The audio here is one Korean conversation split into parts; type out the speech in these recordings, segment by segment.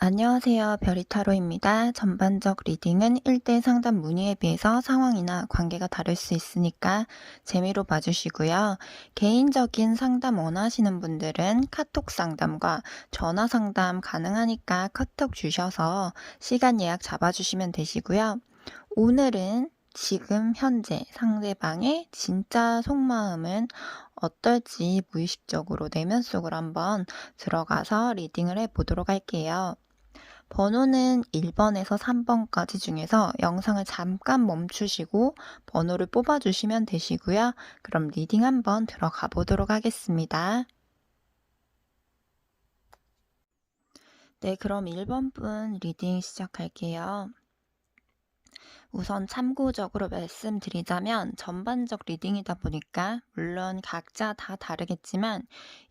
안녕하세요. 별이타로입니다. 전반적 리딩은 1대 상담 문의에 비해서 상황이나 관계가 다를 수 있으니까 재미로 봐주시고요. 개인적인 상담 원하시는 분들은 카톡 상담과 전화 상담 가능하니까 카톡 주셔서 시간 예약 잡아주시면 되시고요. 오늘은 지금 현재 상대방의 진짜 속마음은 어떨지 무의식적으로 내면 속으로 한번 들어가서 리딩을 해보도록 할게요. 번호는 1번에서 3번까지 중에서 영상을 잠깐 멈추시고 번호를 뽑아주시면 되시고요. 그럼 리딩 한번 들어가 보도록 하겠습니다. 네, 그럼 1번 분 리딩 시작할게요. 우선 참고적으로 말씀드리자면 전반적 리딩이다 보니까 물론 각자 다 다르겠지만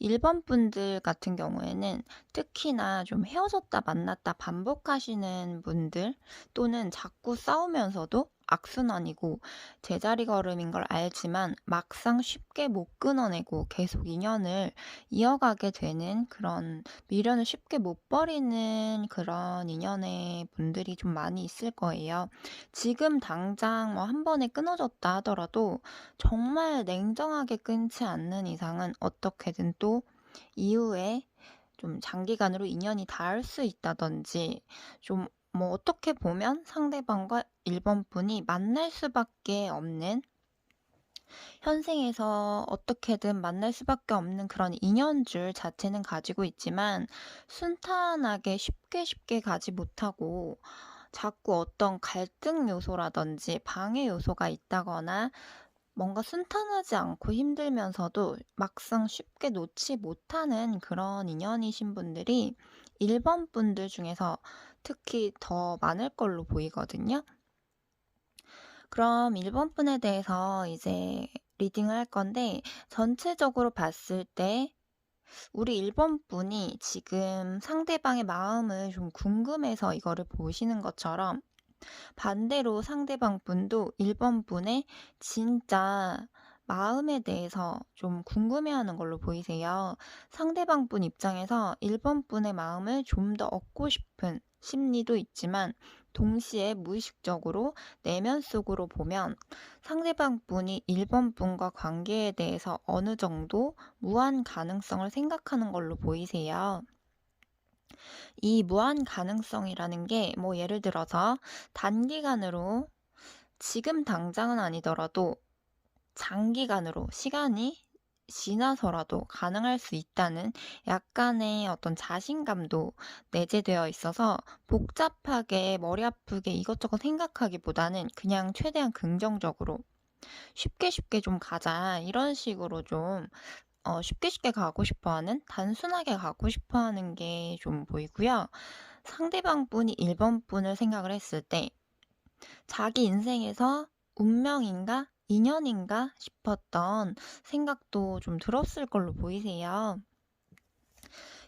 1번 분들 같은 경우에는 특히나 좀 헤어졌다 만났다 반복하시는 분들 또는 자꾸 싸우면서도 악순환이고 제자리 걸음인 걸 알지만 막상 쉽게 못 끊어내고 계속 인연을 이어가게 되는 그런 미련을 쉽게 못 버리는 그런 인연의 분들이 좀 많이 있을 거예요. 지금 당장 뭐 한 번에 끊어졌다 하더라도 정말 냉정하게 끊지 않는 이상은 어떻게든 또 이후에 좀 장기간으로 인연이 닿을 수 있다든지 좀 뭐 어떻게 보면 상대방과 1번 분이 만날 수밖에 없는 현생에서 어떻게든 만날 수밖에 없는 그런 인연줄 자체는 가지고 있지만 순탄하게 쉽게 가지 못하고 자꾸 어떤 갈등 요소라든지 방해 요소가 있다거나 뭔가 순탄하지 않고 힘들면서도 막상 쉽게 놓지 못하는 그런 인연이신 분들이 1번 분들 중에서 특히 더 많을 걸로 보이거든요. 그럼 1번 분에 대해서 이제 리딩을 할 건데 전체적으로 봤을 때 우리 1번 분이 지금 상대방의 마음을 좀 궁금해서 이거를 보시는 것처럼 반대로 상대방 분도 1번 분의 진짜 마음에 대해서 좀 궁금해하는 걸로 보이세요. 상대방 분 입장에서 1번 분의 마음을 좀 더 얻고 싶은 심리도 있지만 동시에 무의식적으로 내면 속으로 보면 상대방 분이 1번 분과 관계에 대해서 어느 정도 무한 가능성을 생각하는 걸로 보이세요. 이 무한 가능성이라는 게 뭐 예를 들어서 단기간으로 지금 당장은 아니더라도 장기간으로 시간이 지나서라도 가능할 수 있다는 약간의 어떤 자신감도 내재되어 있어서 복잡하게 머리 아프게 이것저것 생각하기보다는 그냥 최대한 긍정적으로 쉽게 좀 가자 이런 식으로 좀 쉽게 가고 싶어 하는, 단순하게 가고 싶어 하는 게 좀 보이고요. 상대방 분이 1번 분을 생각을 했을 때 자기 인생에서 운명인가? 인연인가? 싶었던 생각도 좀 들었을 걸로 보이세요.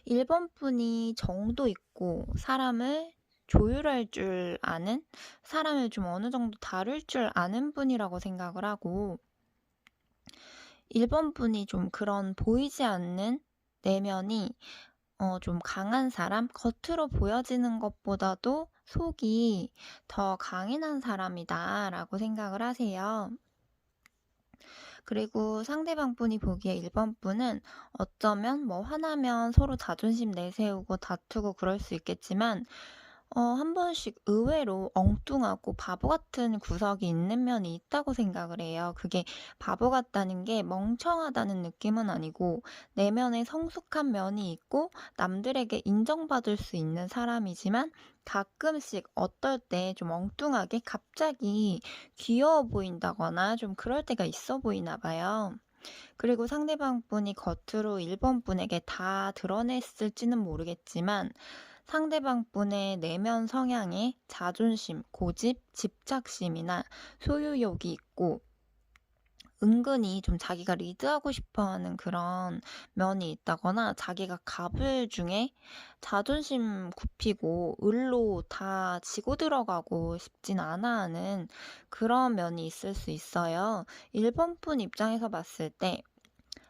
1번 분이 정도 있고 사람을 조율할 줄 아는, 사람을 좀 어느 정도 다룰 줄 아는 분이라고 생각을 하고 1번 분이 좀 그런 보이지 않는 내면이 좀 강한 사람, 겉으로 보여지는 것보다도 속이 더 강인한 사람이다라고 생각을 하세요. 그리고 상대방 분이 보기에 1번 분은 어쩌면 뭐 화나면 서로 자존심 내세우고 다투고 그럴 수 있겠지만 한 번씩 의외로 엉뚱하고 바보 같은 구석이 있는 면이 있다고 생각을 해요. 그게 바보 같다는 게 멍청하다는 느낌은 아니고 내면에 성숙한 면이 있고 남들에게 인정받을 수 있는 사람이지만 가끔씩 어떨 때 좀 엉뚱하게 갑자기 귀여워 보인다거나 좀 그럴 때가 있어 보이나 봐요. 그리고 상대방 분이 겉으로 1번 분에게 다 드러냈을지는 모르겠지만 상대방 분의 내면 성향에 자존심, 고집, 집착심이나 소유욕이 있고 은근히 좀 자기가 리드하고 싶어 하는 그런 면이 있다거나 자기가 갑을 중에 자존심 굽히고 을로 다 지고 들어가고 싶진 않아 하는 그런 면이 있을 수 있어요. 1번 분 입장에서 봤을 때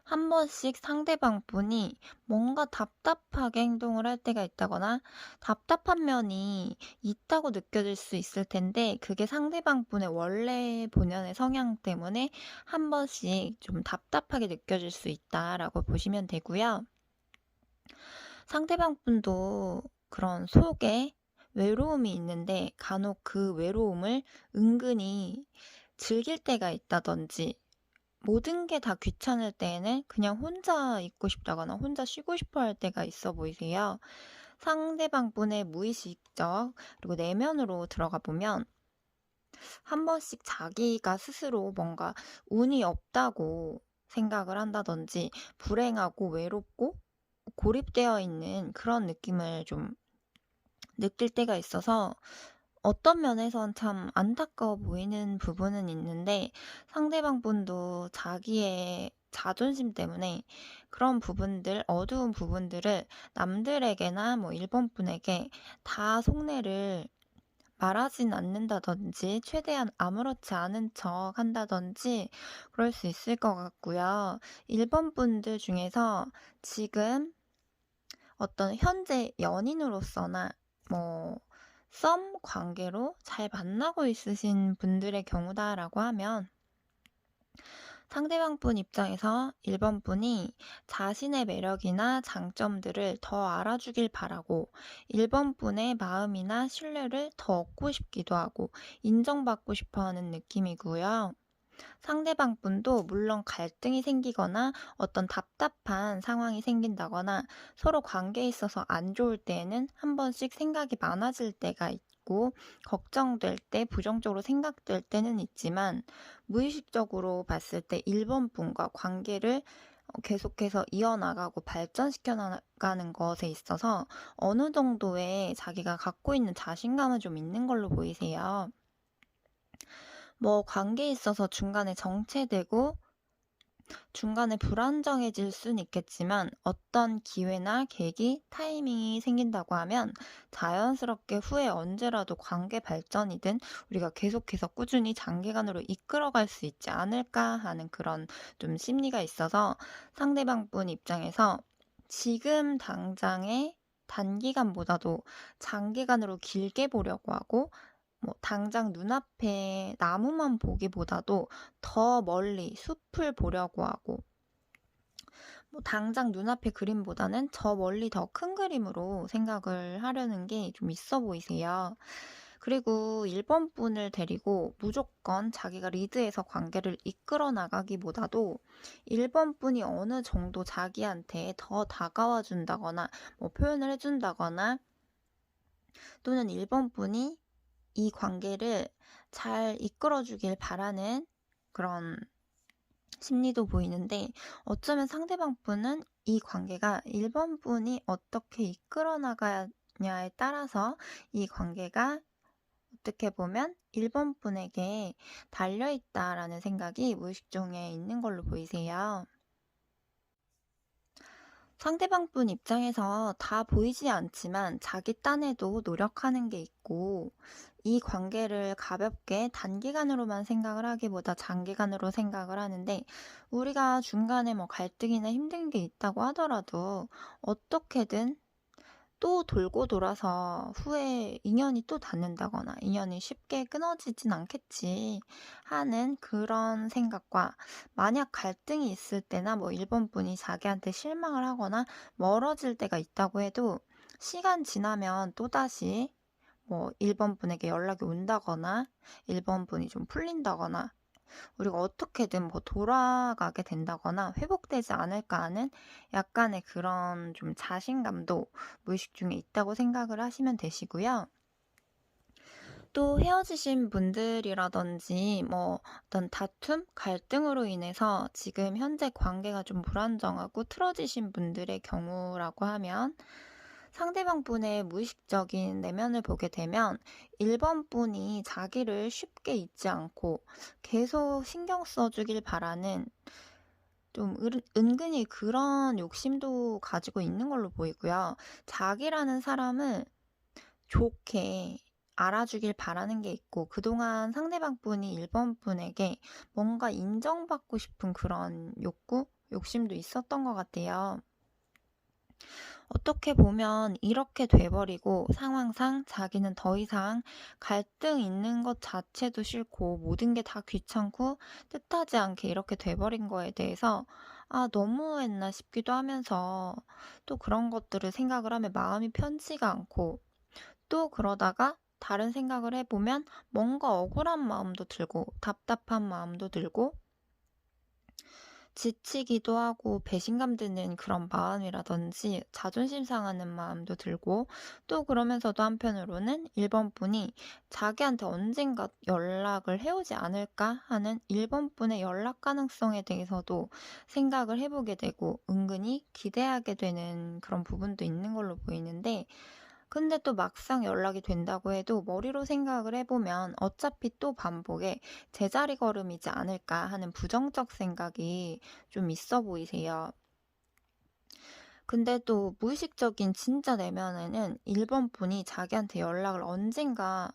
한 번씩 상대방 분이 뭔가 답답하게 행동을 할 때가 있다거나 답답한 면이 있다고 느껴질 수 있을 텐데 그게 상대방 분의 원래 본연의 성향 때문에 한 번씩 좀 답답하게 느껴질 수 있다라고 보시면 되고요. 상대방 분도 그런 속에 외로움이 있는데 간혹 그 외로움을 은근히 즐길 때가 있다든지 모든 게 다 귀찮을 때에는 그냥 혼자 있고 싶다거나 혼자 쉬고 싶어 할 때가 있어 보이세요. 상대방 분의 무의식적 그리고 내면으로 들어가 보면 한 번씩 자기가 스스로 뭔가 운이 없다고 생각을 한다든지 불행하고 외롭고 고립되어 있는 그런 느낌을 좀 느낄 때가 있어서 어떤 면에선 참 안타까워 보이는 부분은 있는데 상대방 분도 자기의 자존심 때문에 그런 부분들, 어두운 부분들을 남들에게나 뭐 일본 분에게 다 속내를 말하진 않는다든지 최대한 아무렇지 않은 척 한다든지 그럴 수 있을 것 같고요. 일본 분들 중에서 지금 어떤 현재 연인으로서나 뭐 썸 관계로 잘 만나고 있으신 분들의 경우다라고 하면 상대방 분 입장에서 1번 분이 자신의 매력이나 장점들을 더 알아주길 바라고 1번 분의 마음이나 신뢰를 더 얻고 싶기도 하고 인정받고 싶어 하는 느낌이고요. 상대방 분도 물론 갈등이 생기거나 어떤 답답한 상황이 생긴다거나 서로 관계에 있어서 안 좋을 때에는 한 번씩 생각이 많아질 때가 있고 걱정될 때 부정적으로 생각될 때는 있지만 무의식적으로 봤을 때 1번 분과 관계를 계속해서 이어나가고 발전시켜 나가는 것에 있어서 어느 정도의 자기가 갖고 있는 자신감은 좀 있는 걸로 보이세요. 뭐 관계에 있어서 중간에 정체되고 중간에 불안정해질 수는 있겠지만 어떤 기회나 계기, 타이밍이 생긴다고 하면 자연스럽게 후에 언제라도 관계 발전이든 우리가 계속해서 꾸준히 장기간으로 이끌어갈 수 있지 않을까 하는 그런 좀 심리가 있어서 상대방 분 입장에서 지금 당장의 단기간보다도 장기간으로 길게 보려고 하고 뭐 당장 눈앞에 나무만 보기보다도 더 멀리 숲을 보려고 하고 뭐 당장 눈앞의 그림보다는 저 멀리 더 큰 그림으로 생각을 하려는 게 좀 있어 보이세요. 그리고 1번 분을 데리고 무조건 자기가 리드해서 관계를 이끌어 나가기보다도 1번 분이 어느 정도 자기한테 더 다가와 준다거나 뭐 표현을 해준다거나 또는 1번 분이 이 관계를 잘 이끌어 주길 바라는 그런 심리도 보이는데 어쩌면 상대방 분은 이 관계가 1번 분이 어떻게 이끌어 나가냐에 따라서 이 관계가 어떻게 보면 1번 분에게 달려 있다라는 생각이 무의식 중에 있는 걸로 보이세요. 상대방 분 입장에서 다 보이지 않지만 자기 딴에도 노력하는 게 있고 이 관계를 가볍게 단기간으로만 생각을 하기보다 장기간으로 생각을 하는데 우리가 중간에 뭐 갈등이나 힘든 게 있다고 하더라도 어떻게든 또 돌고 돌아서 후에 인연이 또 닿는다거나 인연이 쉽게 끊어지진 않겠지 하는 그런 생각과 만약 갈등이 있을 때나 뭐 일본 분이 자기한테 실망을 하거나 멀어질 때가 있다고 해도 시간 지나면 또다시 뭐 일본 분에게 연락이 온다거나 일본 분이 좀 풀린다거나 우리가 어떻게든 뭐 돌아가게 된다거나 회복되지 않을까 하는 약간의 그런 좀 자신감도 무의식 중에 있다고 생각을 하시면 되시고요. 또 헤어지신 분들이라든지 뭐 어떤 다툼, 갈등으로 인해서 지금 현재 관계가 좀 불안정하고 틀어지신 분들의 경우라고 하면 상대방 분의 무의식적인 내면을 보게 되면 1번 분이 자기를 쉽게 잊지 않고 계속 신경 써주길 바라는 좀 은근히 그런 욕심도 가지고 있는 걸로 보이고요. 자기라는 사람을 좋게 알아주길 바라는 게 있고 그동안 상대방 분이 1번 분에게 뭔가 인정받고 싶은 그런 욕구? 욕심도 있었던 것 같아요. 어떻게 보면 이렇게 돼버리고 상황상 자기는 더 이상 갈등 있는 것 자체도 싫고 모든 게 다 귀찮고 뜻하지 않게 이렇게 돼버린 거에 대해서 아, 너무했나 싶기도 하면서 또 그런 것들을 생각을 하면 마음이 편치가 않고 또 그러다가 다른 생각을 해보면 뭔가 억울한 마음도 들고 답답한 마음도 들고 지치기도 하고 배신감 드는 그런 마음이라든지 자존심 상하는 마음도 들고 또 그러면서도 한편으로는 1번 분이 자기한테 언젠가 연락을 해오지 않을까 하는 1번 분의 연락 가능성에 대해서도 생각을 해보게 되고 은근히 기대하게 되는 그런 부분도 있는 걸로 보이는데 근데 또 막상 연락이 된다고 해도 머리로 생각을 해보면 어차피 또 반복의 제자리 걸음이지 않을까 하는 부정적 생각이 좀 있어 보이세요. 근데 또 무의식적인 진짜 내면에는 1번 분이 자기한테 연락을 언젠가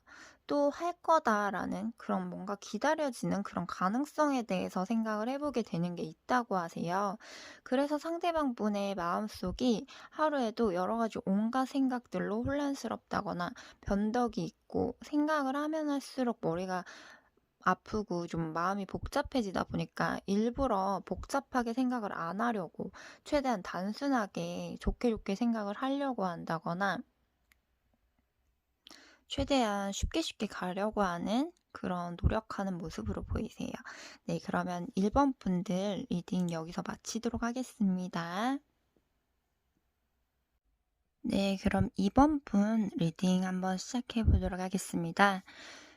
또 할 거다라는 그런 뭔가 기다려지는 그런 가능성에 대해서 생각을 해보게 되는 게 있다고 하세요. 그래서 상대방 분의 마음속이 하루에도 여러 가지 온갖 생각들로 혼란스럽다거나 변덕이 있고 생각을 하면 할수록 머리가 아프고 좀 마음이 복잡해지다 보니까 일부러 복잡하게 생각을 안 하려고 최대한 단순하게 좋게 좋게 생각을 하려고 한다거나 최대한 쉽게 쉽게 가려고 하는 그런 노력하는 모습으로 보이세요. 네, 그러면 1번 분들 리딩 여기서 마치도록 하겠습니다. 네, 그럼 2번 분 리딩 한번 시작해 보도록 하겠습니다.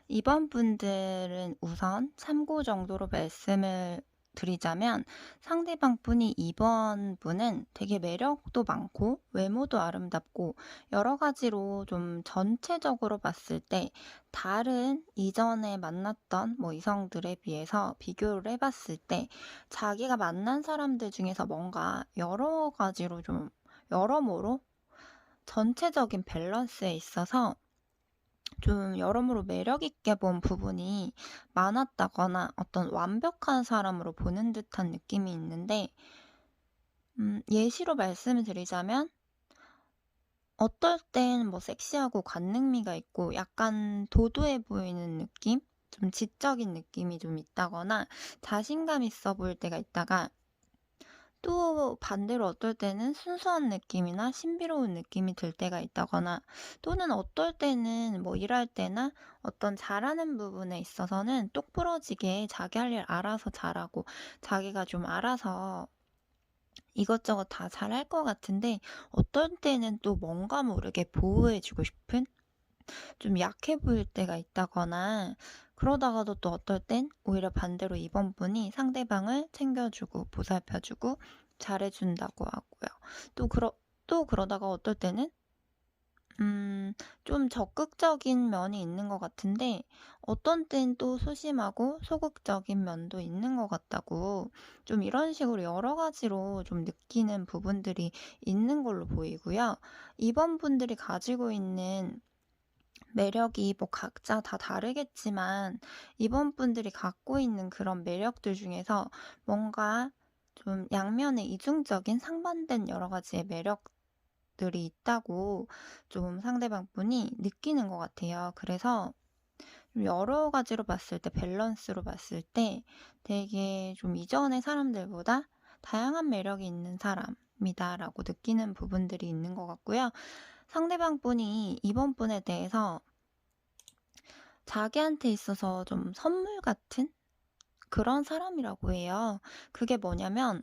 2번 분들은 우선 참고 정도로 말씀을 드리자면 상대방 분이 2번 분은 되게 매력도 많고 외모도 아름답고 여러 가지로 좀 전체적으로 봤을 때 다른 이전에 만났던 뭐 이성들에 비해서 비교를 해봤을 때 자기가 만난 사람들 중에서 뭔가 여러 가지로 좀 여러모로 전체적인 밸런스에 있어서 좀 여러모로 매력 있게 본 부분이 많았다거나 어떤 완벽한 사람으로 보는 듯한 느낌이 있는데 예시로 말씀을 드리자면 어떨 땐 뭐 섹시하고 관능미가 있고 약간 도도해 보이는 느낌? 좀 지적인 느낌이 좀 있다거나 자신감 있어 보일 때가 있다가 또 반대로 어떨 때는 순수한 느낌이나 신비로운 느낌이 들 때가 있다거나 또는 어떨 때는 뭐 일할 때나 어떤 잘하는 부분에 있어서는 똑부러지게 자기 할 일 알아서 잘하고 자기가 좀 알아서 이것저것 다 잘할 것 같은데 어떤 때는 또 뭔가 모르게 보호해주고 싶은 좀 약해 보일 때가 있다거나 그러다가도 또 어떨 땐 오히려 반대로 이번 분이 상대방을 챙겨주고 보살펴주고 잘해준다고 하고요. 또 또 그러다가 어떨 때는 좀 적극적인 면이 있는 것 같은데 어떤 땐 또 소심하고 소극적인 면도 있는 것 같다고 좀 이런 식으로 여러 가지로 좀 느끼는 부분들이 있는 걸로 보이고요. 이번 분들이 가지고 있는 매력이 뭐 각자 다 다르겠지만 이번 분들이 갖고 있는 그런 매력들 중에서 뭔가 좀 양면의 이중적인 상반된 여러 가지의 매력들이 있다고 좀 상대방 분이 느끼는 것 같아요. 그래서 좀 여러 가지로 봤을 때 밸런스로 봤을 때 되게 좀 이전의 사람들보다 다양한 매력이 있는 사람이다라고 느끼는 부분들이 있는 것 같고요. 상대방 분이 이번 분에 대해서 자기한테 있어서 좀 선물 같은 그런 사람이라고 해요. 그게 뭐냐면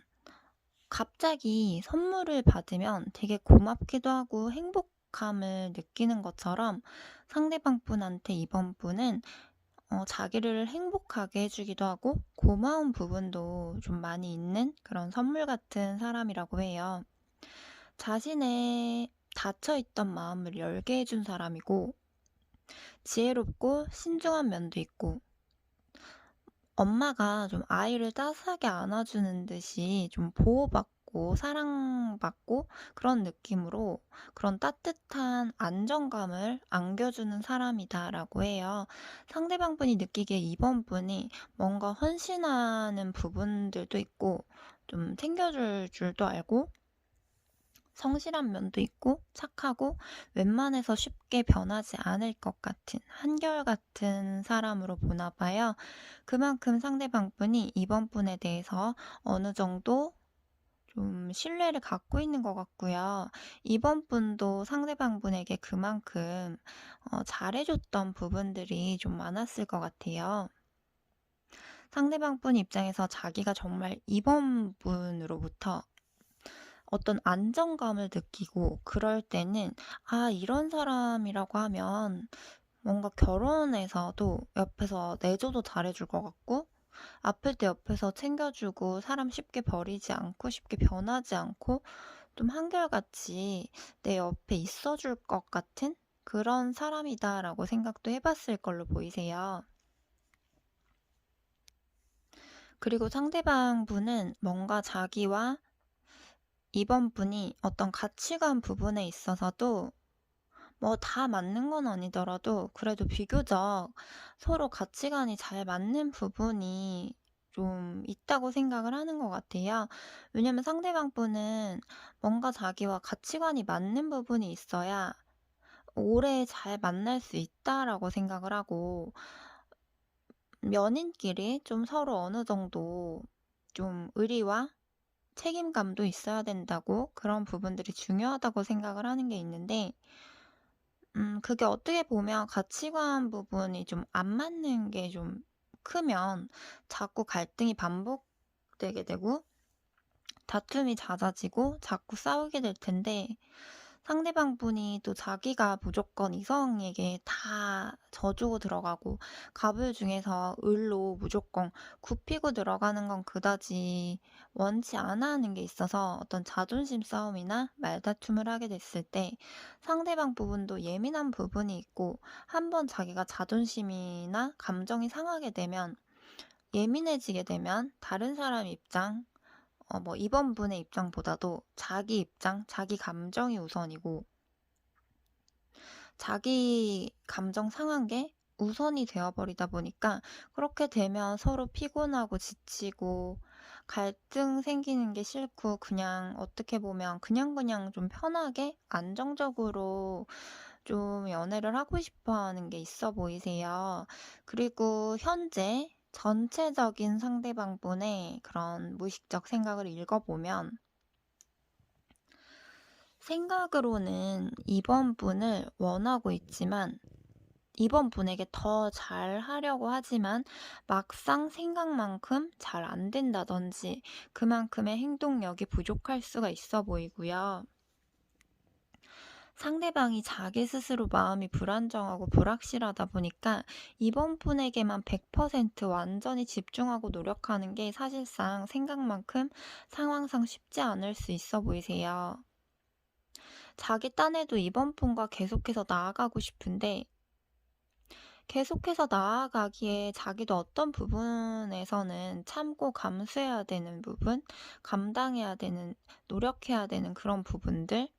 갑자기 선물을 받으면 되게 고맙기도 하고 행복감을 느끼는 것처럼 상대방 분한테 이번 분은 자기를 행복하게 해주기도 하고 고마운 부분도 좀 많이 있는 그런 선물 같은 사람이라고 해요. 자신의 닫혀있던 마음을 열게 해준 사람이고 지혜롭고 신중한 면도 있고 엄마가 좀 아이를 따스하게 안아주는 듯이 좀 보호받고 사랑받고 그런 느낌으로 그런 따뜻한 안정감을 안겨주는 사람이다라고 해요. 상대방 분이 느끼기에 이번 분이 뭔가 헌신하는 부분들도 있고 좀 챙겨줄 줄도 알고 성실한 면도 있고 착하고 웬만해서 쉽게 변하지 않을 것 같은 한결같은 사람으로 보나 봐요. 그만큼 상대방 분이 이번 분에 대해서 어느 정도 좀 신뢰를 갖고 있는 것 같고요. 이번 분도 상대방 분에게 그만큼 잘해줬던 부분들이 좀 많았을 것 같아요. 상대방 분 입장에서 자기가 정말 이번 분으로부터 어떤 안정감을 느끼고 그럴 때는 '아 이런 사람이라고 하면 뭔가 결혼해서도 옆에서 내조도 잘해줄 것 같고 아플 때 옆에서 챙겨주고 사람 쉽게 버리지 않고 쉽게 변하지 않고 좀 한결같이 내 옆에 있어줄 것 같은 그런 사람이다.'라고 생각도 해 봤을 걸로 보이세요. 그리고 상대방 분은 뭔가 자기와 이번 분이 어떤 가치관 부분에 있어서도 뭐 다 맞는 건 아니더라도 그래도 비교적 서로 가치관이 잘 맞는 부분이 좀 있다고 생각을 하는 것 같아요. 왜냐면 상대방 분은 뭔가 자기와 가치관이 맞는 부분이 있어야 오래 잘 만날 수 있다라고 생각을 하고 연인끼리 좀 서로 어느 정도 좀 의리와 책임감도 있어야 된다고 그런 부분들이 중요하다고 생각을 하는 게 있는데 그게 어떻게 보면 가치관 부분이 좀 안 맞는 게 좀 크면 자꾸 갈등이 반복되게 되고 다툼이 잦아지고 자꾸 싸우게 될 텐데 상대방 분이 또 자기가 무조건 이성에게 다 져주고 들어가고 갑을 중에서 을로 무조건 굽히고 들어가는 건 그다지 원치 않아 하는 게 있어서 어떤 자존심 싸움이나 말다툼을 하게 됐을 때 상대방 부분도 예민한 부분이 있고 한번 자기가 자존심이나 감정이 상하게 되면 예민해지게 되면 다른 사람 입장 뭐 이번 분의 입장보다도 자기 입장, 자기 감정이 우선이고 자기 감정 상한 게 우선이 되어 버리다 보니까 그렇게 되면 서로 피곤하고 지치고 갈등 생기는 게 싫고 그냥 어떻게 보면 그냥 좀 편하게 안정적으로 좀 연애를 하고 싶어 하는 게 있어 보이세요. 그리고 현재 전체적인 상대방분의 그런 무의식적 생각을 읽어보면 생각으로는 이번 분을 원하고 있지만 이번 분에게 더 잘하려고 하지만 막상 생각만큼 잘 안 된다든지 그만큼의 행동력이 부족할 수가 있어 보이고요. 상대방이 자기 스스로 마음이 불안정하고 불확실하다 보니까 이번 분에게만 100% 완전히 집중하고 노력하는 게 사실상 생각만큼 상황상 쉽지 않을 수 있어 보이세요. 자기 딴에도 이번 분과 계속해서 나아가고 싶은데 계속해서 나아가기에 자기도 어떤 부분에서는 참고 감수해야 되는 부분, 감당해야 되는, 노력해야 되는 그런 부분들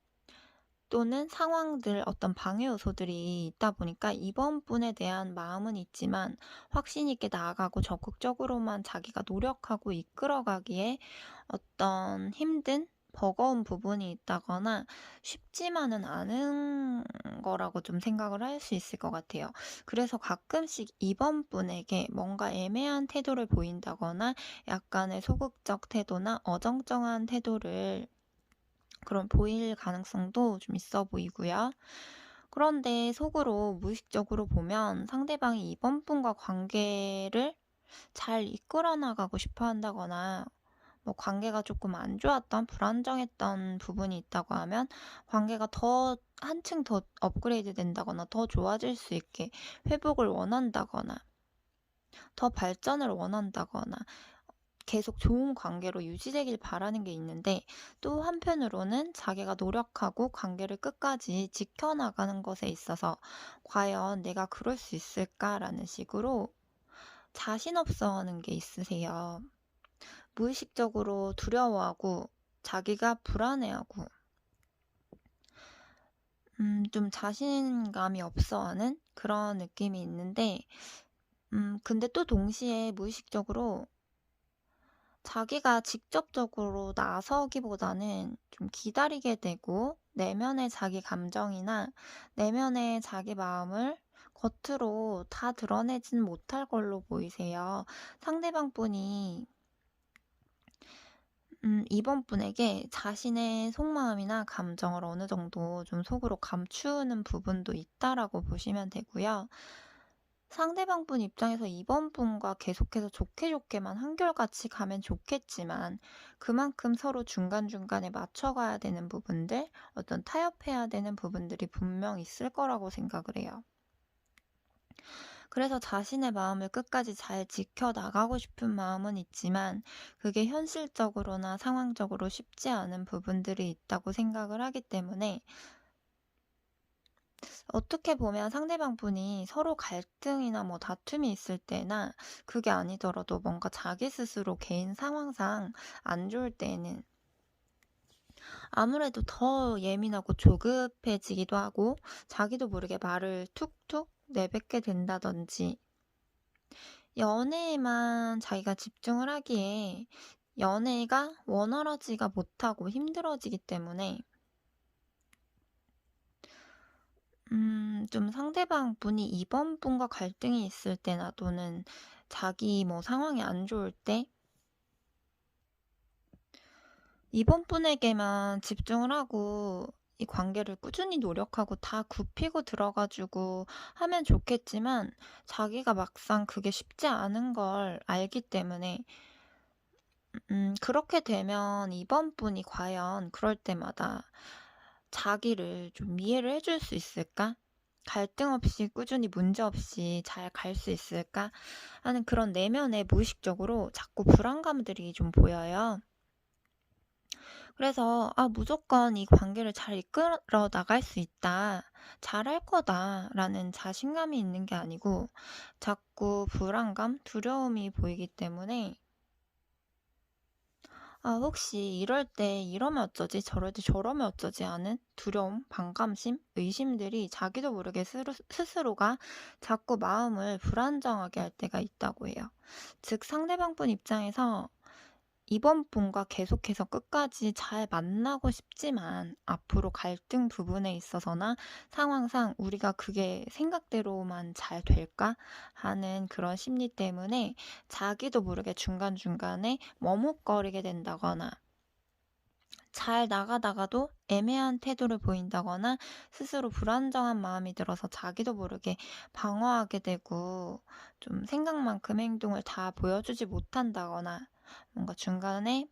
또는 상황들 어떤 방해 요소들이 있다 보니까 이번 분에 대한 마음은 있지만 확신 있게 나아가고 적극적으로만 자기가 노력하고 이끌어가기에 어떤 힘든 버거운 부분이 있다거나 쉽지만은 않은 거라고 좀 생각을 할 수 있을 것 같아요. 그래서 가끔씩 이번 분에게 뭔가 애매한 태도를 보인다거나 약간의 소극적 태도나 어정쩡한 태도를 그런 보일 가능성도 좀 있어 보이고요. 그런데 속으로 무의식적으로 보면 상대방이 이번 분과 관계를 잘 이끌어 나가고 싶어 한다거나 뭐 관계가 조금 안 좋았던 불안정했던 부분이 있다고 하면 관계가 더 한층 더 업그레이드 된다거나 더 좋아질 수 있게 회복을 원한다거나 더 발전을 원한다거나 계속 좋은 관계로 유지되길 바라는 게 있는데 또 한편으로는 자기가 노력하고 관계를 끝까지 지켜나가는 것에 있어서 과연 내가 그럴 수 있을까라는 식으로 자신 없어 하는 게 있으세요. 무의식적으로 두려워하고 자기가 불안해하고 좀 자신감이 없어 하는 그런 느낌이 있는데 근데 또 동시에 무의식적으로 자기가 직접적으로 나서기보다는 좀 기다리게 되고 내면의 자기 감정이나 내면의 자기 마음을 겉으로 다 드러내지는 못할 걸로 보이세요. 상대방 분이 이번 분에게 자신의 속마음이나 감정을 어느 정도 좀 속으로 감추는 부분도 있다라고 보시면 되고요. 상대방 분 입장에서 이번 분과 계속해서 좋게 좋게만 한결같이 가면 좋겠지만 그만큼 서로 중간중간에 맞춰가야 되는 부분들, 어떤 타협해야 되는 부분들이 분명 있을 거라고 생각을 해요. 그래서 자신의 마음을 끝까지 잘 지켜나가고 싶은 마음은 있지만 그게 현실적으로나 상황적으로 쉽지 않은 부분들이 있다고 생각을 하기 때문에 어떻게 보면 상대방 분이 서로 갈등이나 뭐 다툼이 있을 때나 그게 아니더라도 뭔가 자기 스스로 개인 상황상 안 좋을 때에는 아무래도 더 예민하고 조급해지기도 하고 자기도 모르게 말을 툭툭 내뱉게 된다든지 연애에만 자기가 집중을 하기에 연애가 원활하지가 못하고 힘들어지기 때문에 좀 상대방 분이 이번 분과 갈등이 있을 때나 또는 자기 뭐 상황이 안 좋을 때 이번 분에게만 집중을 하고 이 관계를 꾸준히 노력하고 다 굽히고 들어 가지고 하면 좋겠지만 자기가 막상 그게 쉽지 않은 걸 알기 때문에 그렇게 되면 이번 분이 과연 그럴 때마다 자기를 좀 이해를 해줄 수 있을까? 갈등 없이 꾸준히 문제 없이 잘 갈 수 있을까? 하는 그런 내면에 무의식적으로 자꾸 불안감들이 좀 보여요. 그래서 '아 무조건 이 관계를 잘 이끌어 나갈 수 있다. 잘할 거다.'라는 자신감이 있는 게 아니고 자꾸 불안감, 두려움이 보이기 때문에 혹시 이럴 때 이러면 어쩌지? 저럴 때 저러면 어쩌지? 하는 두려움, 반감심, 의심들이 자기도 모르게 스스로가 자꾸 마음을 불안정하게 할 때가 있다고 해요. 즉 상대방 분 입장에서 이번 분과 계속해서 끝까지 잘 만나고 싶지만 앞으로 갈등 부분에 있어서나 상황상 우리가 그게 생각대로만 잘 될까 하는 그런 심리 때문에 자기도 모르게 중간중간에 머뭇거리게 된다거나 잘 나가다가도 애매한 태도를 보인다거나 스스로 불안정한 마음이 들어서 자기도 모르게 방어하게 되고 좀 생각만큼 행동을 다 보여주지 못한다거나 뭔가 중간에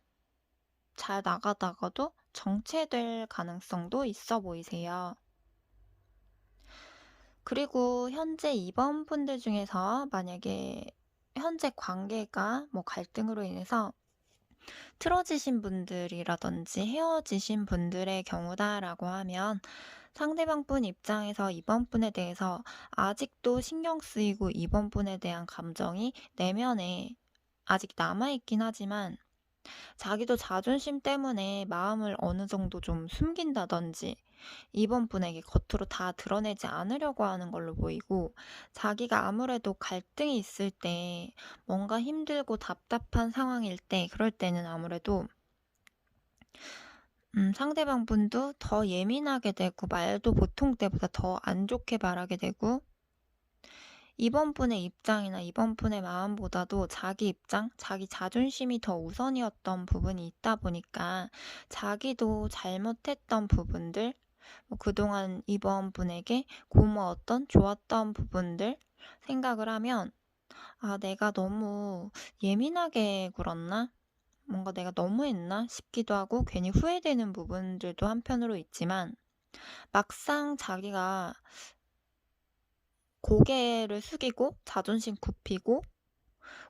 잘 나가다가도 정체될 가능성도 있어 보이세요. 그리고 현재 입원 분들 중에서 만약에 현재 관계가 뭐 갈등으로 인해서 틀어지신 분들이라든지 헤어지신 분들의 경우다라고 하면 상대방 분 입장에서 이번 분에 대해서 아직도 신경 쓰이고 이번 분에 대한 감정이 내면에 아직 남아있긴 하지만 자기도 자존심 때문에 마음을 어느 정도 좀 숨긴다든지 이번 분에게 겉으로 다 드러내지 않으려고 하는 걸로 보이고 자기가 아무래도 갈등이 있을 때 뭔가 힘들고 답답한 상황일 때 그럴 때는 아무래도 상대방 분도 더 예민하게 되고 말도 보통 때보다 더 안 좋게 말하게 되고 이번 분의 입장이나 이번 분의 마음보다도 자기 입장, 자기 자존심이 더 우선이었던 부분이 있다 보니까 자기도 잘못했던 부분들, 뭐 그동안 이번 분에게 고마웠던, 좋았던 부분들 생각을 하면 내가 너무 예민하게 굴었나? 뭔가 내가 너무했나 싶기도 하고 괜히 후회되는 부분들도 한편으로 있지만 막상 자기가 고개를 숙이고 자존심 굽히고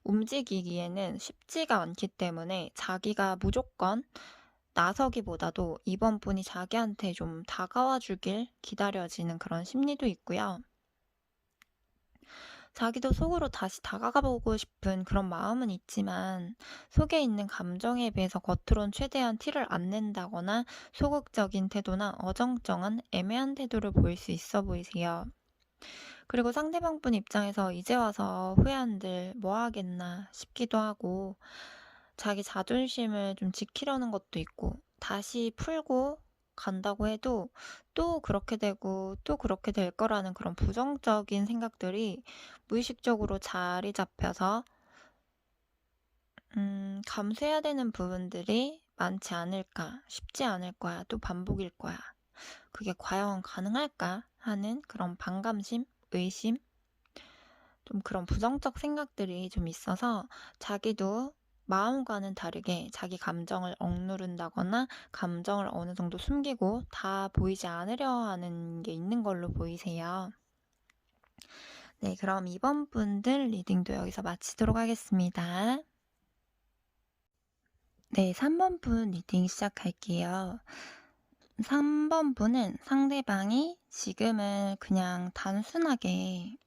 움직이기에는 쉽지가 않기 때문에 자기가 무조건 나서기보다도 이번 분이 자기한테 좀 다가와 주길 기다려지는 그런 심리도 있고요. 자기도 속으로 다시 다가가 보고 싶은 그런 마음은 있지만 속에 있는 감정에 비해서 겉으론 최대한 티를 안 낸다거나 소극적인 태도나 어정쩡한 애매한 태도를 보일 수 있어 보이세요. 그리고 상대방 분 입장에서 이제 와서 후회한들 뭐 하겠나 싶기도 하고 자기 자존심을 좀 지키려는 것도 있고, 다시 풀고 간다고 해도 또 그렇게 되고 또 그렇게 될 거라는 그런 부정적인 생각들이 무의식적으로 자리 잡혀서 감수해야 되는 부분들이 많지 않을까, 쉽지 않을 거야, 또 반복일 거야. 그게 과연 가능할까 하는 그런 반감심, 의심, 좀 그런 부정적 생각들이 좀 있어서 자기도 마음과는 다르게 자기 감정을 억누른다거나 감정을 어느 정도 숨기고 다 보이지 않으려 하는 게 있는 걸로 보이세요. 네, 그럼 이번 분들 리딩도 여기서 마치도록 하겠습니다. 네, 3번 분 리딩 시작할게요. 3번 분은 상대방이 지금은 그냥 단순하게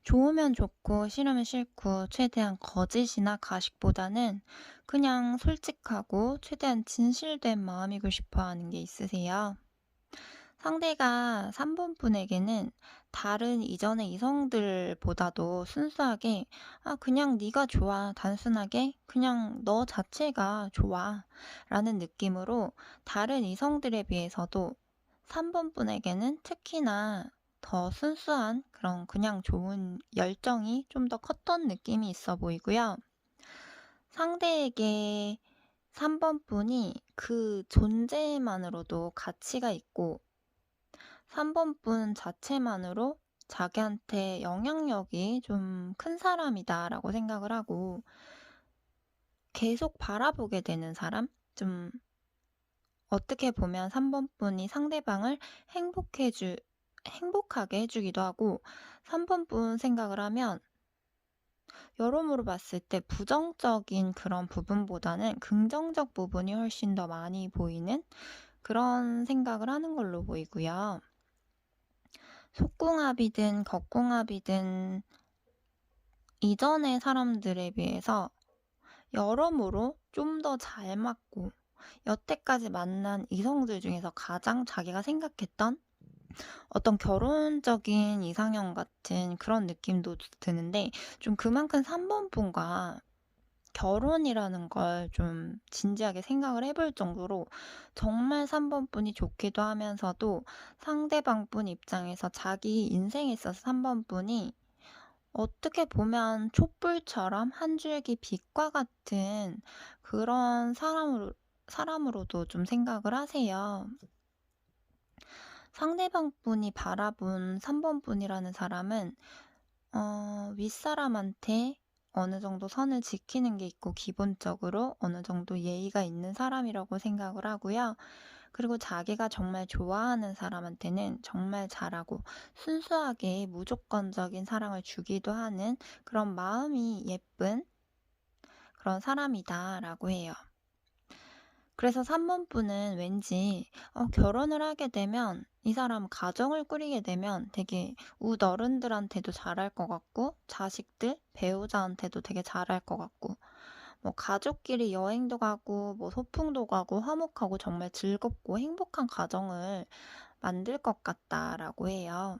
좋으면 좋고 싫으면 싫고 최대한 거짓이나 가식보다는 그냥 솔직하고 최대한 진실된 마음이고 싶어 하는 게 있으세요. 상대가 3번 분에게는 다른 이전의 이성들보다도 순수하게 그냥 네가 좋아. 단순하게 그냥 너 자체가 좋아. 라는 느낌으로 다른 이성들에 비해서도 3번 분에게는 특히나 더 순수한 그런 그냥 좋은 열정이 좀 더 컸던 느낌이 있어 보이고요. 상대에게 3번 분이 그 존재만으로도 가치가 있고 3번 분 자체만으로 자기한테 영향력이 좀 큰 사람이다라고 생각을 하고 계속 바라보게 되는 사람? 좀 어떻게 보면 3번 분이 상대방을 행복하게 해주기도 하고 3번 분 생각을 하면 여러모로 봤을 때 부정적인 그런 부분보다는 긍정적 부분이 훨씬 더 많이 보이는 그런 생각을 하는 걸로 보이고요. 속궁합이든 겉궁합이든 이전의 사람들에 비해서 여러모로 좀 더 잘 맞고 여태까지 만난 이성들 중에서 가장 자기가 생각했던 어떤 결혼적인 이상형 같은 그런 느낌도 드는데 좀 그만큼 3번 분과 결혼이라는 걸 좀 진지하게 생각을 해볼 정도로 정말 3번 분이 좋기도 하면서도 상대방 분 입장에서 자기 인생에 있어서 3번 분이 어떻게 보면 촛불처럼 한 줄기 빛과 같은 그런 사람으로도 좀 생각을 하세요. 상대방 분이 바라본 3번 분이라는 사람은 윗사람한테 어느 정도 선을 지키는 게 있고 기본적으로 어느 정도 예의가 있는 사람이라고 생각을 하고요. 그리고 자기가 정말 좋아하는 사람한테는 정말 잘하고 순수하게 무조건적인 사랑을 주기도 하는 그런 마음이 예쁜 그런 사람이다라고 해요. 그래서 3번 분은 왠지 결혼을 하게 되면 이 사람 가정을 꾸리게 되면 되게 웃어른들한테도 잘할 것 같고 자식들, 배우자한테도 되게 잘할 것 같고 뭐 가족끼리 여행도 가고 뭐 소풍도 가고 화목하고 정말 즐겁고 행복한 가정을 만들 것 같다라고 해요.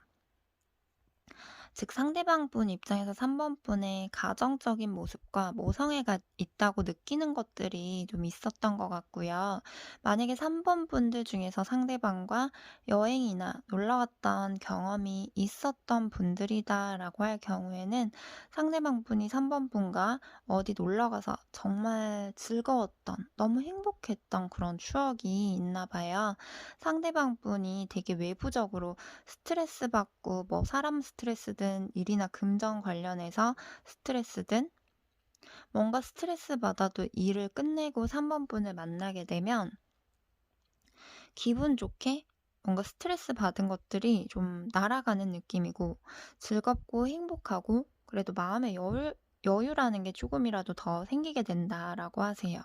즉 상대방 분 입장에서 3번 분의 가정적인 모습과 모성애가 있다고 느끼는 것들이 좀 있었던 것 같고요. 만약에 3번 분들 중에서 상대방과 여행이나 놀러 갔던 경험이 있었던 분들이다라고 할 경우에는 상대방 분이 3번 분과 어디 놀러 가서 정말 즐거웠던, 너무 행복했던 그런 추억이 있나 봐요. 상대방 분이 되게 외부적으로 스트레스 받고 뭐 사람 스트레스든 일이나 금전 관련해서 스트레스든 뭔가 스트레스 받아도 일을 끝내고 3번 분을 만나게 되면 기분 좋게 뭔가 스트레스 받은 것들이 좀 날아가는 느낌이고 즐겁고 행복하고 그래도 마음의 여유라는 게 조금이라도 더 생기게 된다라고 하세요.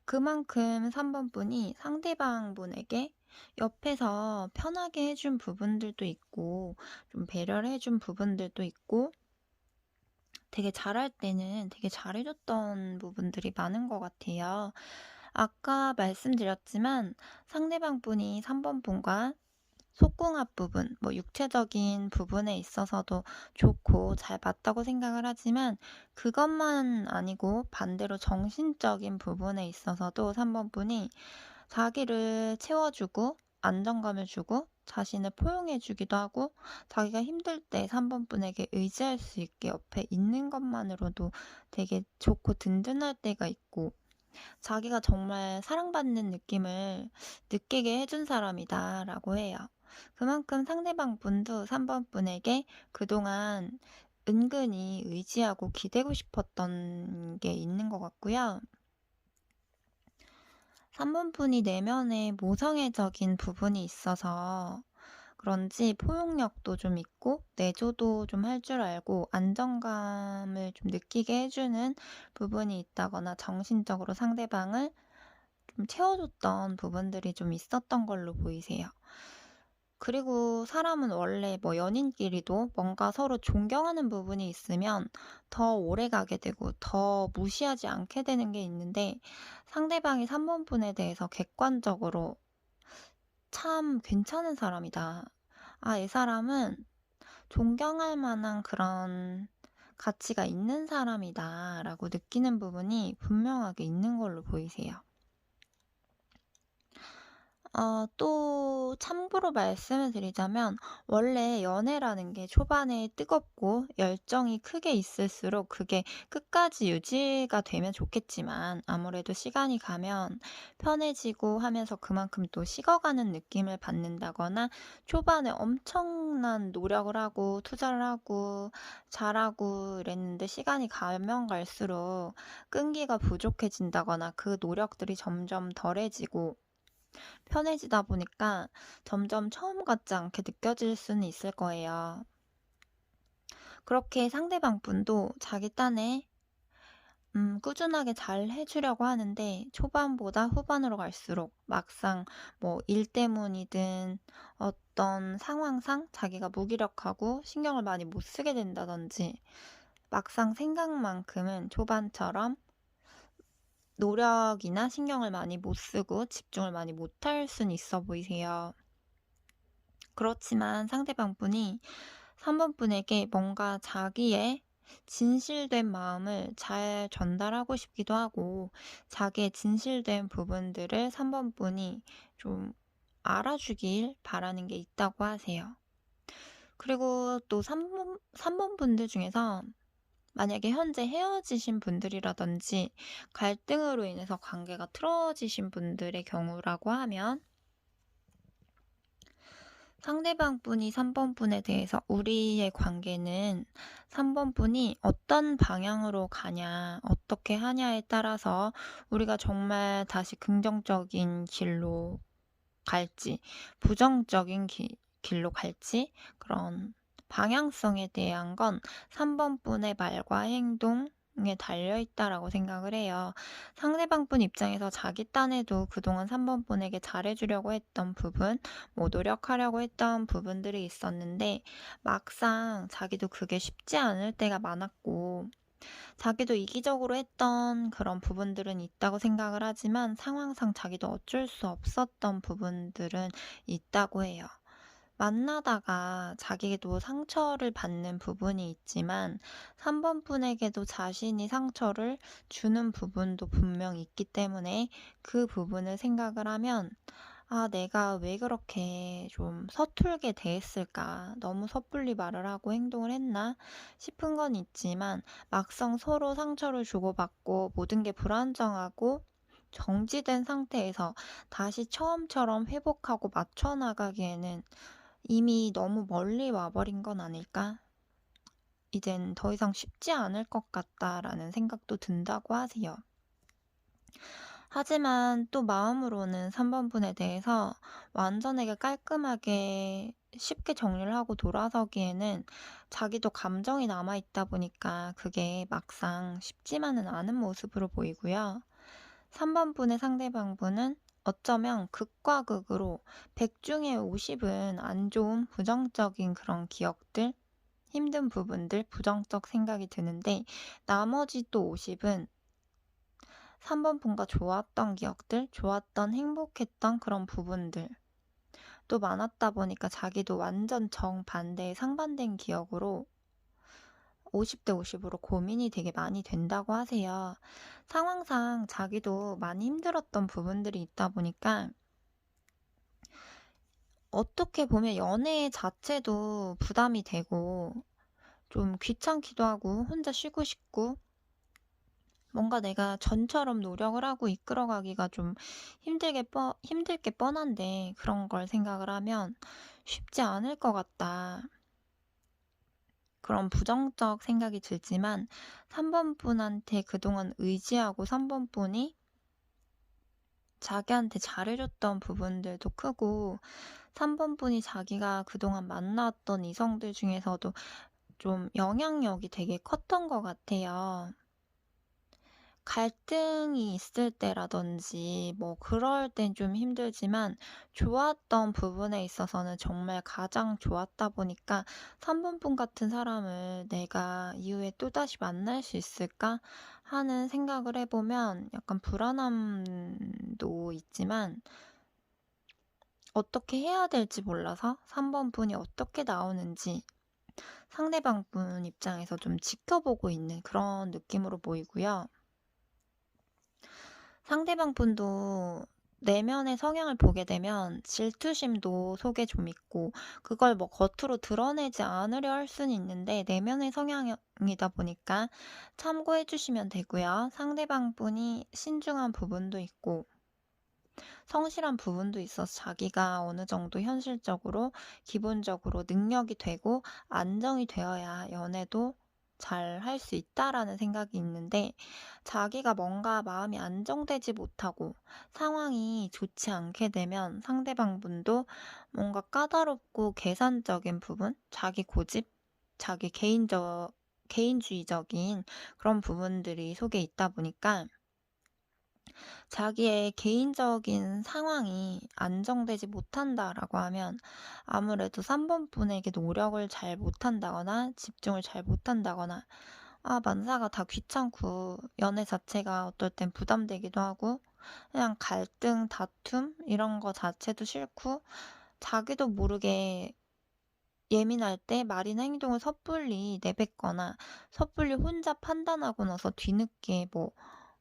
그만큼 3번 분이 상대방 분에게 옆에서 편하게 해준 부분들도 있고, 좀 배려를 해준 부분들도 있고, 되게 잘할 때는 되게 잘해줬던 부분들이 많은 것 같아요. 아까 말씀드렸지만 상대방 분이 3번 분과 속궁합 부분, 뭐 육체적인 부분에 있어서도 좋고 잘 맞다고 생각을 하지만 그것만 아니고 반대로 정신적인 부분에 있어서도 3번 분이 자기를 채워주고 안정감을 주고 자신을 포용해 주기도 하고 자기가 힘들 때 3번 분에게 의지할 수 있게 옆에 있는 것만으로도 되게 좋고 든든할 때가 있고 자기가 정말 사랑받는 느낌을 느끼게 해준 사람이다라고 해요. 그만큼 상대방 분도 3번 분에게 그동안 은근히 의지하고 기대고 싶었던 게 있는 것 같고요. 3번 분이 내면에 모성애적인 부분이 있어서 그런지 포용력도 좀 있고 내조도 좀 할 줄 알고 안정감을 좀 느끼게 해주는 부분이 있다거나 정신적으로 상대방을 좀 채워줬던 부분들이 좀 있었던 걸로 보이세요. 그리고 사람은 원래 뭐 연인끼리도 뭔가 서로 존경하는 부분이 있으면 더 오래 가게 되고 더 무시하지 않게 되는 게 있는데 상대방이 3번 분에 대해서 객관적으로 참 괜찮은 사람이다. 아, 이 사람은 존경할 만한 그런 가치가 있는 사람이다라고 느끼는 부분이 분명하게 있는 걸로 보이세요. 또 참고로 말씀을 드리자면 원래 연애라는 게 초반에 뜨겁고 열정이 크게 있을수록 그게 끝까지 유지가 되면 좋겠지만 아무래도 시간이 가면 편해지고 하면서 그만큼 또 식어가는 느낌을 받는다거나 초반에 엄청난 노력을 하고 투자를 하고 잘하고 이랬는데 시간이 가면 갈수록 끈기가 부족해진다거나 그 노력들이 점점 덜해지고 편해지다 보니까 점점 처음 같지 않게 느껴질 수는 있을 거예요. 그렇게 상대방 분도 자기 딴에 꾸준하게 잘 해주려고 하는데 초반보다 후반으로 갈수록 막상 뭐 일 때문이든 어떤 상황상 자기가 무기력하고 신경을 많이 못 쓰게 된다든지 막상 생각만큼은 초반처럼 노력이나 신경을 많이 못 쓰고 집중을 많이 못할 순 있어 보이세요. 그렇지만 상대방 분이 3번 분에게 뭔가 자기의 진실된 마음을 잘 전달하고 싶기도 하고 자기의 진실된 부분들을 3번 분이 좀 알아주길 바라는 게 있다고 하세요. 그리고 또 3번 분들 중에서 만약에 현재 헤어지신 분들이라든지 갈등으로 인해서 관계가 틀어지신 분들의 경우라고 하면 상대방 분이 3번 분에 대해서 우리의 관계는 3번 분이 어떤 방향으로 가냐, 어떻게 하냐에 따라서 우리가 정말 다시 긍정적인 길로 갈지, 부정적인 길로 갈지, 그런 방향성에 대한 건 3번 분의 말과 행동에 달려 있다라고 생각을 해요. 상대방 분 입장에서 자기 딴에도 그동안 3번 분에게 잘해주려고 했던 부분, 뭐 노력하려고 했던 부분들이 있었는데 막상 자기도 그게 쉽지 않을 때가 많았고 자기도 이기적으로 했던 그런 부분들은 있다고 생각을 하지만 상황상 자기도 어쩔 수 없었던 부분들은 있다고 해요. 만나다가 자기도 상처를 받는 부분이 있지만 3번 분에게도 자신이 상처를 주는 부분도 분명 있기 때문에 그 부분을 생각을 하면 아, 내가 왜 그렇게 좀 서툴게 대했을까? 너무 섣불리 말을 하고 행동을 했나? 싶은 건 있지만 막상 서로 상처를 주고받고 모든 게 불안정하고 정지된 상태에서 다시 처음처럼 회복하고 맞춰 나가기에는 이미 너무 멀리 와버린 건 아닐까? 이젠 더 이상 쉽지 않을 것 같다라는 생각도 든다고 하세요. 하지만 또 마음으로는 3번 분에 대해서 완전하게 깔끔하게 쉽게 정리를 하고 돌아서기에는 자기도 감정이 남아있다 보니까 그게 막상 쉽지만은 않은 모습으로 보이고요. 3번 분의 상대방 분은 어쩌면 극과 극으로 100 중에 50은 안 좋은 부정적인 그런 기억들, 힘든 부분들, 부정적 생각이 드는데 나머지 또 50은 3번 분과 좋았던 기억들, 좋았던 행복했던 그런 부분들, 또 많았다 보니까 자기도 완전 정반대의 상반된 기억으로 50대 50으로 고민이 되게 많이 된다고 하세요. 상황상 자기도 많이 힘들었던 부분들이 있다 보니까 어떻게 보면 연애 자체도 부담이 되고 좀 귀찮기도 하고 혼자 쉬고 싶고 뭔가 내가 전처럼 노력을 하고 이끌어가기가 좀 힘들 게 뻔한데 그런 걸 생각을 하면 쉽지 않을 것 같다. 그런 부정적 생각이 들지만 3번 분한테 그동안 의지하고 3번 분이 자기한테 잘해줬던 부분들도 크고 3번 분이 자기가 그동안 만났던 이성들 중에서도 좀 영향력이 되게 컸던 것 같아요. 갈등이 있을 때라든지 뭐 그럴 땐 좀 힘들지만 좋았던 부분에 있어서는 정말 가장 좋았다 보니까 3번 분 같은 사람을 내가 이후에 또다시 만날 수 있을까 하는 생각을 해보면 약간 불안함도 있지만 어떻게 해야 될지 몰라서 3번 분이 어떻게 나오는지 상대방 분 입장에서 좀 지켜보고 있는 그런 느낌으로 보이고요. 상대방 분도 내면의 성향을 보게 되면 질투심도 속에 좀 있고 그걸 뭐 겉으로 드러내지 않으려 할 수는 있는데 내면의 성향이다 보니까 참고해 주시면 되고요. 상대방 분이 신중한 부분도 있고 성실한 부분도 있어서 자기가 어느 정도 현실적으로 기본적으로 능력이 되고 안정이 되어야 연애도 잘 할 수 있다라는 생각이 있는데 자기가 뭔가 마음이 안정되지 못하고 상황이 좋지 않게 되면 상대방 분도 뭔가 까다롭고 계산적인 부분, 자기 고집, 자기 개인주의적인 그런 부분들이 속에 있다 보니까 자기의 개인적인 상황이 안정되지 못한다라고 하면 아무래도 3번 분에게 노력을 잘 못한다거나 집중을 잘 못한다거나 만사가 다 귀찮고 연애 자체가 어떨 땐 부담되기도 하고 그냥 갈등, 다툼 이런 거 자체도 싫고 자기도 모르게 예민할 때 말이나 행동을 섣불리 내뱉거나 섣불리 혼자 판단하고 나서 뒤늦게 뭐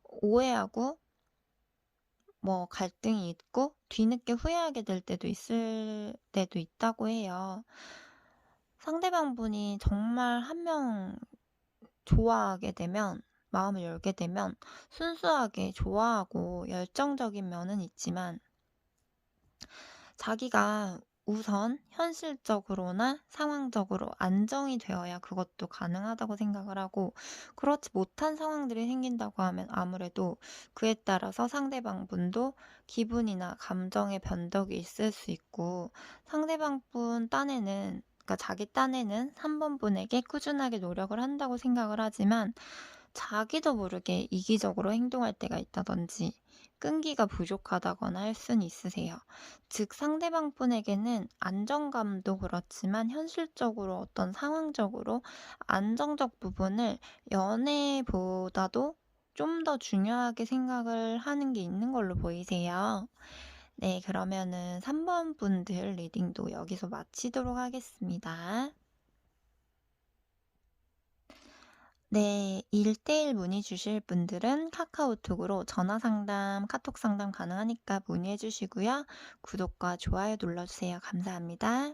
오해하고 뭐 갈등이 있고 뒤늦게 후회하게 될 때도 있을 때도 있다고 해요. 상대방 분이 정말 한 명 좋아하게 되면 마음을 열게 되면 순수하게 좋아하고 열정적인 면은 있지만 자기가 우선 현실적으로나 상황적으로 안정이 되어야 그것도 가능하다고 생각을 하고 그렇지 못한 상황들이 생긴다고 하면 아무래도 그에 따라서 상대방 분도 기분이나 감정의 변덕이 있을 수 있고 상대방 분 딴에는 그러니까 자기 딴에는 3번 분에게 꾸준하게 노력을 한다고 생각을 하지만 자기도 모르게 이기적으로 행동할 때가 있다든지 끈기가 부족하다거나 할 수는 있으세요. 즉 상대방 분에게는 안정감도 그렇지만 현실적으로 어떤 상황적으로 안정적 부분을 연애보다도 좀 더 중요하게 생각을 하는 게 있는 걸로 보이세요. 네, 그러면은 3번 분들 리딩도 여기서 마치도록 하겠습니다. 네, 1대1 문의 주실 분들은 카카오톡으로 전화 상담, 카톡 상담 가능하니까 문의해 주시고요. 구독과 좋아요 눌러주세요. 감사합니다.